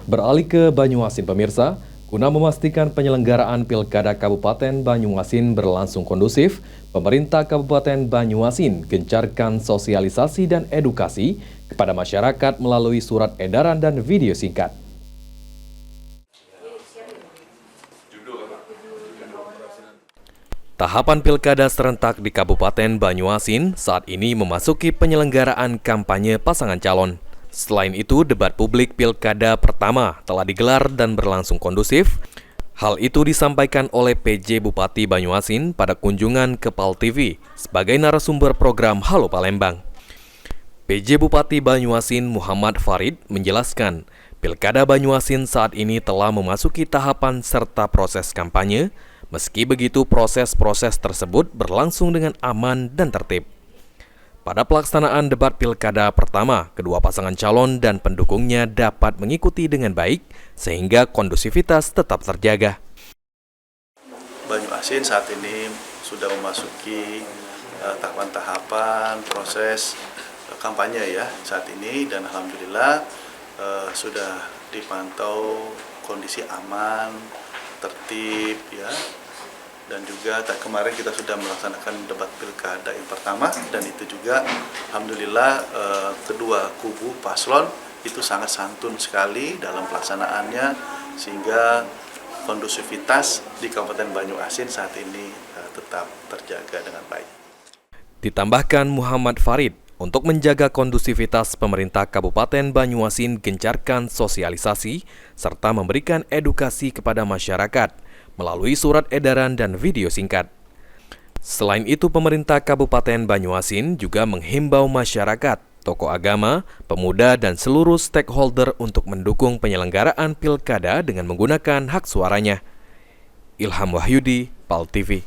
Beralih ke Banyuasin pemirsa, guna memastikan penyelenggaraan Pilkada Kabupaten Banyuasin berlangsung kondusif, pemerintah Kabupaten Banyuasin gencarkan sosialisasi dan edukasi kepada masyarakat melalui surat edaran dan video singkat. Tahapan Pilkada serentak di Kabupaten Banyuasin saat ini memasuki penyelenggaraan kampanye pasangan calon. Selain itu, debat publik Pilkada pertama telah digelar dan berlangsung kondusif. Hal itu disampaikan oleh PJ Bupati Banyuasin pada kunjungan ke PAL TV sebagai narasumber program Halo Palembang. PJ Bupati Banyuasin Muhammad Farid menjelaskan, Pilkada Banyuasin saat ini telah memasuki tahapan serta proses kampanye. Meski begitu, proses-proses tersebut berlangsung dengan aman dan tertib. Pada pelaksanaan debat Pilkada pertama, kedua pasangan calon dan pendukungnya dapat mengikuti dengan baik, sehingga kondusivitas tetap terjaga. Banyuasin saat ini sudah memasuki tahapan-tahapan proses kampanye ya saat ini, dan alhamdulillah sudah dipantau kondisi aman, tertib ya. Dan juga kemarin kita sudah melaksanakan debat pilkada yang pertama, dan itu juga alhamdulillah kedua kubu paslon itu sangat santun sekali dalam pelaksanaannya, sehingga kondusivitas di Kabupaten Banyuasin saat ini tetap terjaga dengan baik. Ditambahkan Muhammad Farid, untuk menjaga kondusivitas pemerintah Kabupaten Banyuasin gencarkan sosialisasi serta memberikan edukasi kepada masyarakat melalui surat edaran dan video singkat. Selain itu, pemerintah Kabupaten Banyuasin juga menghimbau masyarakat, tokoh agama, pemuda, dan seluruh stakeholder untuk mendukung penyelenggaraan Pilkada dengan menggunakan hak suaranya. Ilham Wahyudi, PAL TV.